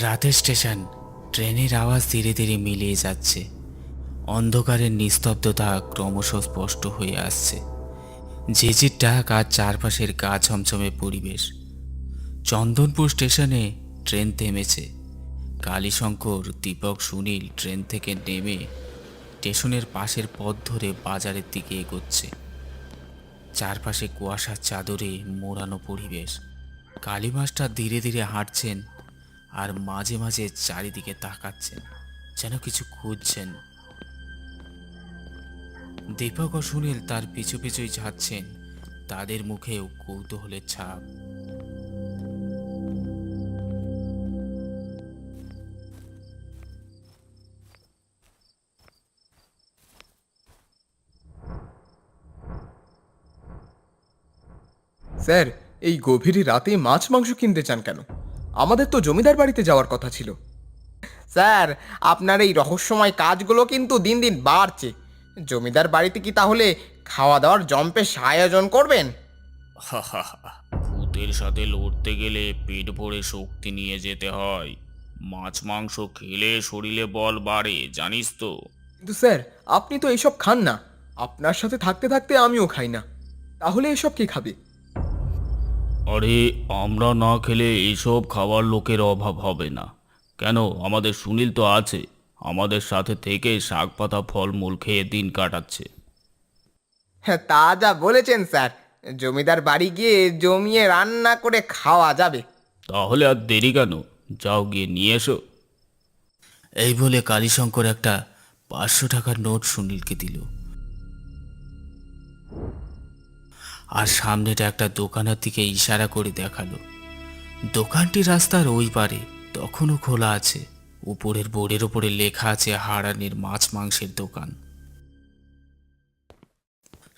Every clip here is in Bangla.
রাতের স্টেশন। ট্রেনের আওয়াজ ধীরে ধীরে মিলিয়ে যাচ্ছে। অন্ধকারের নিস্তব্ধতা ক্রমশ স্পষ্ট হয়ে আসছে। ঝিঝির ডাক আর চারপাশের গা ছমছমে পরিবেশ। চন্দনপুর স্টেশনে ট্রেন থেমেছে। কালীশঙ্কর, দীপক, সুনীল ট্রেন থেকে নেমে স্টেশনের পাশের পথ ধরে বাজারের দিকে এগোচ্ছে। চারপাশে কুয়াশার চাদরে মোড়ানো পরিবেশ। কালী মাস্টার ধীরে ধীরে হাঁটছেন আর মাঝে মাঝে চারিদিকে তাকাচ্ছেন, যেন কিছু খুঁজছেন। দীপক ও সুনীল তার পিছু পিছুই যাচ্ছেন, তাদের মুখেও কৌতূহলের ছাপ। স্যার, এই গভীর রাতে মাছ মাংস কিনতে চান কেন? আমাদের তো জমিদার বাড়িতে যাওয়ার কথা ছিল। স্যার, আপনার এই রহস্যময় কাজগুলো কিন্তু দিন দিন বাড়ছে। জমিদার বাড়িতে কি তাহলে খাওয়া দাওয়ার জম্পেশ আয়োজন করবেন? ভূতের সাথে লড়তে গেলে পেট ভরে শক্তি নিয়ে যেতে হয়। মাছ মাংস খেলে শরীরে বল বাড়ে, জানিস তো। কিন্তু স্যার, আপনি তো এইসব খান না। আপনার সাথে থাকতে থাকতে আমিও খাই না। তাহলে এসব কে খাবে? আরে, আমরা না খেলে এইসব খাবার লোকের অভাব হবে না। কেন, আমাদের সুনীল তো আছে, আমাদের সাথে থেকে শাক পাতা ফলমূল খেয়ে দিন কাটাচ্ছে। হ্যাঁ, তা যা বলেছেন স্যার। জমিদার বাড়ি গিয়ে জমিয়ে রান্না করে খাওয়া যাবে। তাহলে আর দেরি কেন, যাও গিয়ে নিয়ে এসো। এই বলে কালীশঙ্কর একটা 500 টাকার নোট সুনীলকে দিল। আর সামনেটা একটা দোকানের দিকে ইশারা করে দেখালো। দোকানটি রাস্তার ওই পারে, তখনও খোলা আছে। উপরের বোর্ডের ওপরে লেখা আছে হারানির মাছ মাংসের দোকান।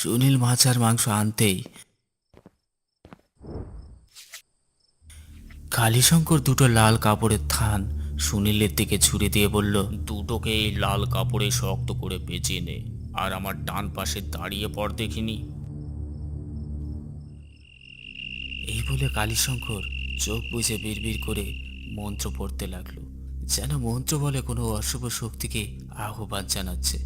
সুনীল মাছ আর মাংস আনতেই কালীশঙ্কর দুটো লাল কাপড়ের থান সুনীলের দিকে ছুড়ে দিয়ে বলল, দুটোকে এই লাল কাপড়ে শক্ত করে পেঁচিয়ে নে, আর আমার ডান পাশে দাঁড়িয়ে পড় দেখিনি। এই বলে কালীশঙ্কর চোখ বুজে বিড়বিড় করে মন্ত্র পড়তে লাগলো, যেন মন্ত্র বলে কোনো অশুভ শক্তিকে আহ্বান জানাচ্ছে।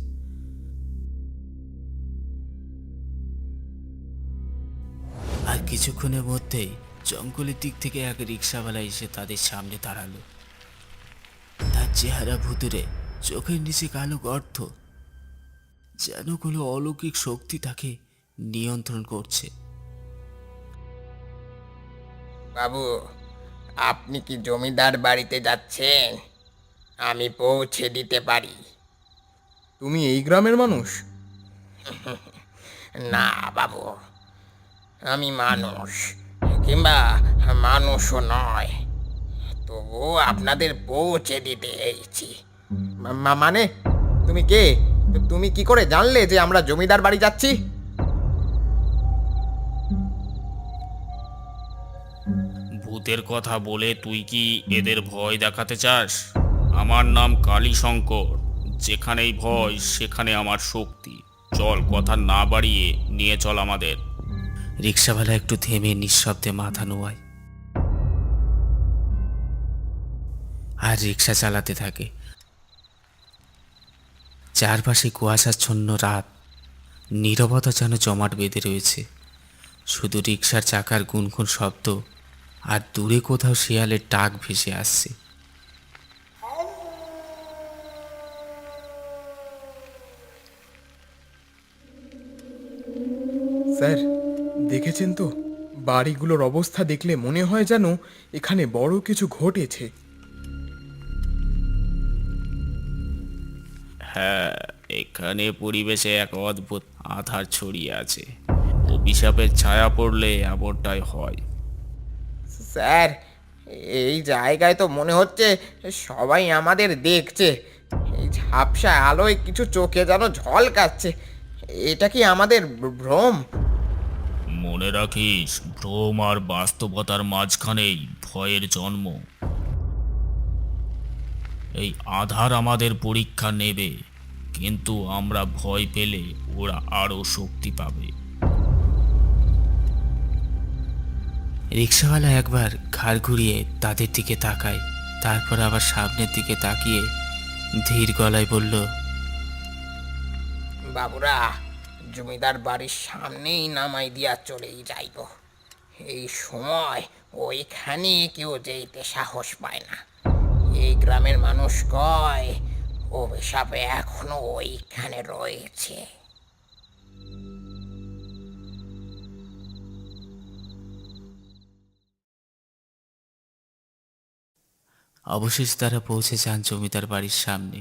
আর কিছুক্ষণের মধ্যেই জঙ্গলের দিক থেকে এক রিক্সাওয়ালা এসে তাদের সামনে দাঁড়ালো। তার চেহারা ভুতুরে, চোখের নিচে কালো গর্ত, যেন কোনো অলৌকিক শক্তি তাকে নিয়ন্ত্রণ করছে। বাবু, আপনি কি জমিদার বাড়িতে যাচ্ছেন? আমি পৌঁছে দিতে পারি। তুমি এই গ্রামের মানুষ? না বাবু, আমি মানুষ, কিংবা মানুষও নয়, তবুও আপনাদের পৌঁছে দিতে এসেছি। মানে, তুমি কে? তুমি কি করে জানলে যে আমরা জমিদার বাড়ি যাচ্ছি? ভূতের কথা বলে তুই কি এদের ভয় দেখাতে চাস? আমার নাম কালীশঙ্কর। যেখানেই ভয় সেখানে আমার শক্তি। চল, কথা না বাড়িয়ে নিয়ে চল আমাদের। রিক্সাওয়ালা একটু থেমে নিঃশব্দে মাথা নোয়ায় আর রিক্সা চালাতে থাকে। চারপাশে কুয়াশাচ্ছন্ন রাত, নীরবতা যেন জমাট বেঁধে রয়েছে। শুধু রিক্সার চাকার গুনগুন শব্দ আর দূরে কোথাও শিয়ালের ডাক ভেসে আসছে। স্যার, দেখেছেন তো? বাড়িগুলোর অবস্থা দেখলে মনে হয় যেন এখানে বড় কিছু ঘটেছে। হ্যাঁ, এখানে পরিবেশে এক অদ্ভুত আধার ছড়িয়ে আছে। অভিশাপের ছায়া পড়লে এমনটাই হয়। স্যার, এই জায়গায় তো মনে হচ্ছে সবাই আমাদের দেখছে। এই ঝাপসা আলোয় কিছু চোখে যেন ঝলকাচ্ছে। এটা কি আমাদের ভ্রম? মনে রাখিস, ভ্রম আর বাস্তবতার মাঝখানেই ভয়ের জন্ম। এই আধার আমাদের পরীক্ষা নেবে, কিন্তু আমরা ভয় পেলে ওরা আরো শক্তি পাবে। রিক্সাওয়ালা একবার ঘাড় ঘুরিয়ে তাদের দিকে তাকায়। তারপর আবার সামনের দিকে তাকিয়ে ধীর গলায় বলল, বাবুরা, জমিদার বাড়ির সামনেই নামাই দিয়া চলেই যাইব। এই সময় ওইখানে কেউ যেতে সাহস পায় না। এই গ্রামের মানুষ কয় অভিশাপে এখনো ওইখানে রয়েছে। অবশেষে তারা পৌঁছে যান জমিদার বাড়ির সামনে।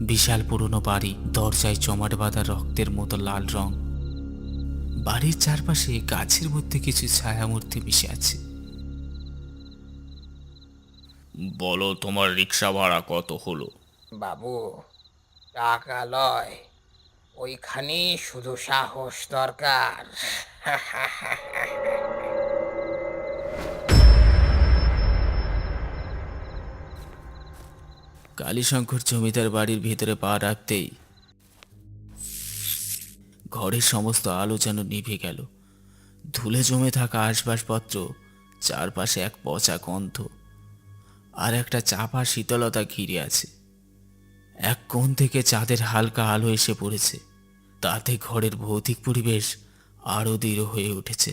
বিশাল পুরনো বাড়ি, দরজায় জমাট বাঁধা রক্তের মতো লাল রং। বাড়ির চারপাশে গাছের মধ্যে কিছু ছায়ামূর্তি মিশে আছে। বলো, তোমার রিক্সা ভাড়া কত হলো? বাবু, টাকা লয়, ওইখানে শুধু সাহস দরকার। কালীশঙ্কর জমিদার বাড়ির ভিতরে পা রাখতেই ঘরের সমস্ত আলো যেন নিভে গেল। ধুলে জমে থাকা আসবাবপত্র, চারপাশে এক পচা গন্ধ আর একটা চাপা শীতলতা ঘিরে আছে। এক কোণ থেকে চাঁদের হালকা আলো এসে পড়েছে, তাতে ঘরের ভৌতিক পরিবেশ আরো দৃঢ় হয়ে উঠেছে।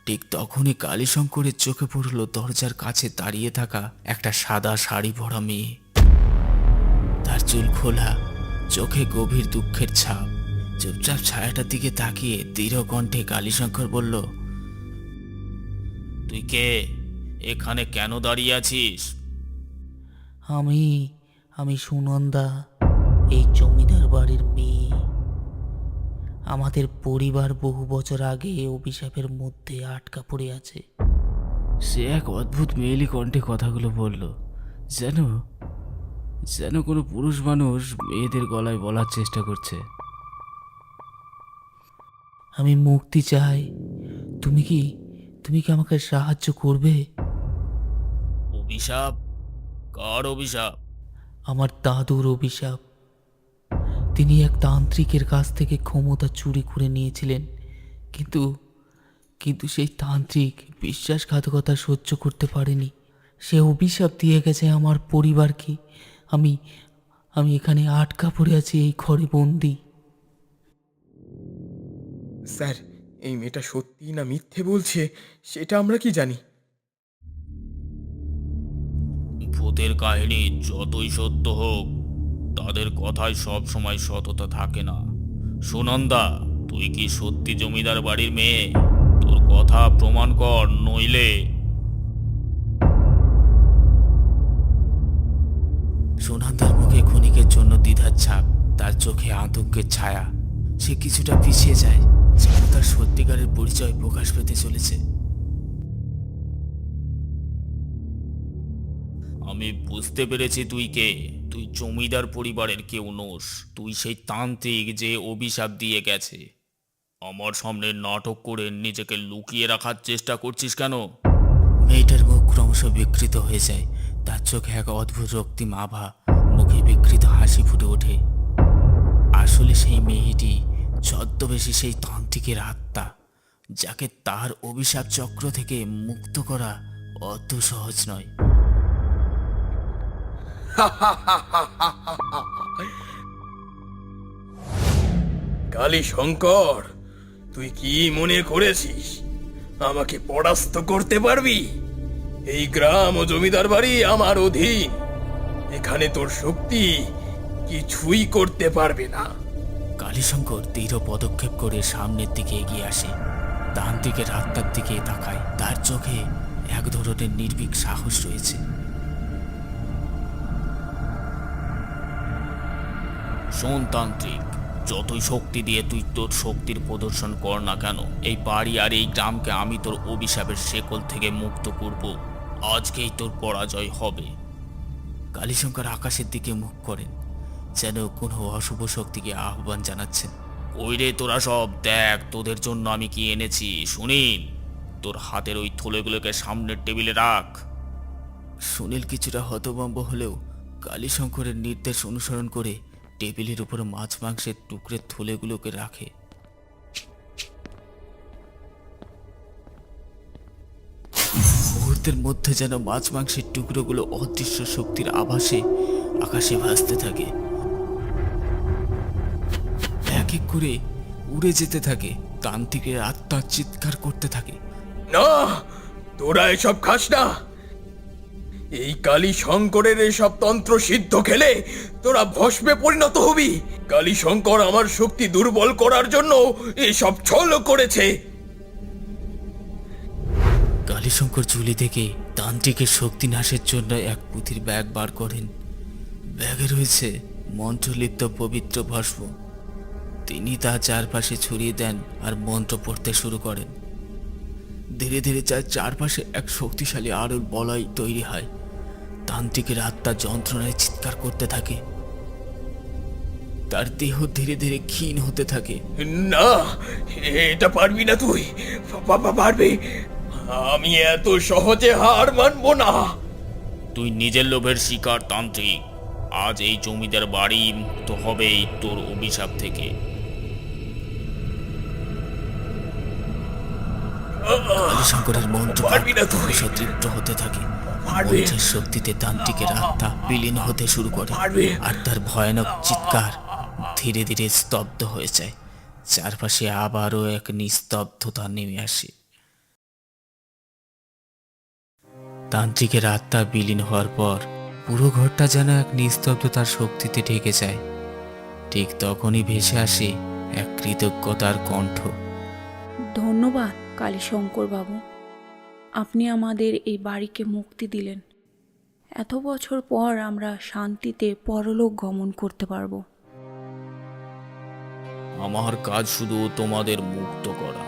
ঠিক তখনই কালীশঙ্করের চোখে পড়ল দরজার কাছে দাঁড়িয়ে থাকা একটা সাদা শাড়ি পরা মেয়ে। তার চুল খোলা, চোখে গভীর দুঃখের ছাপ। চুপচাপ ছায়াটার দিকে তাকিয়ে দৃঢ় কণ্ঠে কালীশঙ্কর বলল, তুই কে? এখানে কেন দাঁড়িয়ে আছিস? আমি সুনন্দা, এই জমিদার বাড়ির মেয়ে। আমাদের পরিবার বহু বছর আগে অভিশাপের মধ্যে আটকা পড়ে আছে। সে এক অদ্ভুত মেয়েলি কণ্ঠে কথাগুলো বলল, যেন যেন কোনো পুরুষ মানুষ মেয়েদের গলায় বলার চেষ্টা করছে। আমি মুক্তি চাই। তুমি কি আমাকে সাহায্য করবে? অভিশাপ? কার অভিশাপ? আমার দাদুর অভিশাপ। তিনি এক তান্ত্রিকের কাছ থেকে ক্ষমতা চুরি করে নিয়েছিলেন, কিন্তু কিন্তু সেই তান্ত্রিক বিশ্বাসঘাতকতা সহ্য করতে পারেনি। সে অভিশাপ দিয়ে গেছে আমার পরিবারকে। আমি এখানে আটকা পড়ে আছি, এই ঘরে বন্দি। স্যার, এই মেয়েটা সত্যি না মিথ্যে বলছে সেটা আমরা কি জানি? ভূতের কাহিনী যতই সত্য হোক, তাদের কথায় সব সময় সততা থাকে না। সুনন্দা, তুই কি সত্যি জমিদার বাড়ির মেয়ে? তোর কথা প্রমাণ কর, নইলে। সুনন্দার মুখে ক্ষণিকের জন্য দ্বিধার ছাপ, তার চোখে আতঙ্কের ছায়া। সে কিছুটা পিছিয়ে যায়, যেন তার সত্যিকারের পরিচয় প্রকাশ পেতে চলেছে। আমি বুঝতে পেরেছি তুই কে। তুই জমিদার পরিবারের কেউ নোস। তুই সেই তান্ত্রিক যে অভিশাপ দিয়ে গেছে। আমার সামনে নাটক করে নিজেকে লুকিয়ে রাখার চেষ্টা করছিস কেন? মেয়েটার মুখ ক্রমশ বিকৃত হয়ে যায়, তার চোখে এক অদ্ভুত রক্তিম আভা, মুখে বিকৃত হাসি ফুটে ওঠে। আসলে সেই মেয়েটি ছদ্মবেশী সেই তান্ত্রিকের আত্মা, যাকে তার অভিশাপ চক্র থেকে মুক্ত করা অত সহজ নয়। কালীশঙ্কর, তুই কি মনে করেছিস আমাকে পরাস্ত করতে পারবি? এই গ্রাম ও জমিদার বাড়ি আমার অধীন। এখানে তোর শক্তি কিছুই করতে পারবে না। কালীশঙ্কর দৃঢ় পদক্ষেপ করে সামনের দিকে এগিয়ে আসে, তান্ত্রিকের আত্মার দিকে তাকায়। তার চোখে এক ধরনের নির্ভীক সাহস রয়েছে। শোন তান্ত্রিক, যতই শক্তি দিয়ে তুই তোর শক্তির প্রদর্শন কর না কেন, এই বাড়ি আর এই গ্রামকে আমি তোর অভিশাপের শেকল থেকে মুক্ত করব। আজকেই তোর পরাজয় হবে। কালীশঙ্কর আকাশের দিকে মুখ করেন, যেন কোনো অশুভ শক্তিকে আহ্বান জানাচ্ছেন। ওই রে, তোরা সব দেখ, তোদের জন্য আমি কি এনেছি। সুনীল, তোর হাতের ওই থলেগুলোকে সামনের টেবিলে রাখ। সুনীল কিছুটা হতভম্ব হলেও কালীশঙ্করের নির্দেশ অনুসরণ করে টেবিলের উপর মাছ মাংসের টুকরের থলেগুলোকে রাখে। মুহূর্তের মুহূর্তের মধ্যে যেন মাছ মাংসের টুকরোগুলো অদৃশ্য শক্তির আভাসে আকাশে ভাসতে থাকে, এক এক করে উড়ে যেতে থাকে। তান্ত্রিকের আত্মা চিৎকার করতে থাকে, না, তোরা এসব খাস না। এই কালী শঙ্করের এসব তন্ত্র সিদ্ধ খেলে তোরা ভস্মে পরিণত হবি। কালী শঙ্কর আমার শক্তি দুর্বল করার জন্য এসব ছল করেছে। কালীশঙ্কর ঝুলি থেকে তান্ত্রিকের শক্তি নাশের জন্য এক পুঁথির ব্যাগ বার করেন। ব্যাগে রয়েছে মন্ত্রলিপ্ত পবিত্র ভস্ম। তিনি তা চারপাশে ছড়িয়ে দেন আর মন্ত্র পড়তে শুরু করেন। ধীরে ধীরে চারপাশে এক শক্তিশালী আলোর বলয় তৈরি হয়। তান্ত্রিকের আত্মা যন্ত্রণায় চিৎকার করতে থাকে, তার দেহ ধীরে ধীরে ক্ষীণ হতে থাকে। না, এটা পারবি না তুই। পারবি? আমি এত সহজে হার মানবো না। তুই নিজের লোভের শিকার তান্ত্রিক। আজ এই জমিদার বাড়ি মুক্ত হবেই তোর অভিশাপ থেকে। কালীশঙ্করের মন্ত্র পারবি না তুই। ক্রমশ তীব্র হতে থাকে। পারবি। মন্ত্রের শক্তিতে তান্ত্রিকের আত্মা বিলীন হতে শুরু করে, পারবি। আর তার ভয়ানক চিৎকার ধীরে ধীরে স্তব্ধ হয়ে যায়। চারপাশে আবারও এক নিস্তব্ধতা নেমে আসে। তান্ত্রিকের আত্মা বিলীন হওয়ার পর পুরো ঘরটা যেন এক নিস্তব্ধতার শক্তিতে ঢেকে যায়। ঠিক তখনই ভেসে আসে এক কৃতজ্ঞতার কণ্ঠ। ধন্যবাদ কালীশঙ্কর বাবু, আপনি আমাদের এই বাড়িকে মুক্তি দিলেন। এত বছর পর আমরা শান্তিতে পরলোক গমন করতে পারবো। আমার কাজ শুধু তোমাদের মুক্ত করা,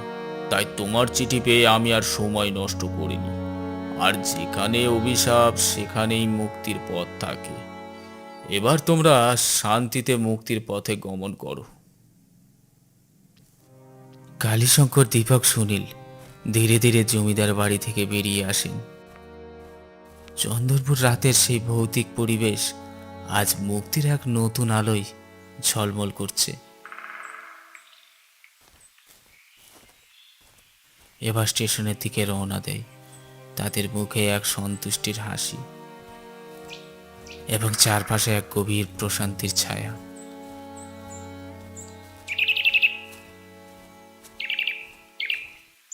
তাই তোমার চিঠি পেয়ে আমি আর সময় নষ্ট করিনি। আর যেখানে অভিশাপ সেখানেই মুক্তির পথ থাকে। এবার তোমরা শান্তিতে মুক্তির পথে গমন করো। কালীশঙ্কর, দীপক, সুনীল ধীরে ধীরে জমিদার বাড়ি থেকে বেরিয়ে আসেন। চন্দনপুর রাতের সেই ভৌতিক পরিবেশ আজ মুক্তির এক নতুন আলোয় ঝলমল করছে। এবার স্টেশনের দিকে রওনা দেয়। তাদের মুখে এক সন্তুষ্টির হাসি এবং চারপাশে এক গভীর প্রশান্তির ছায়া।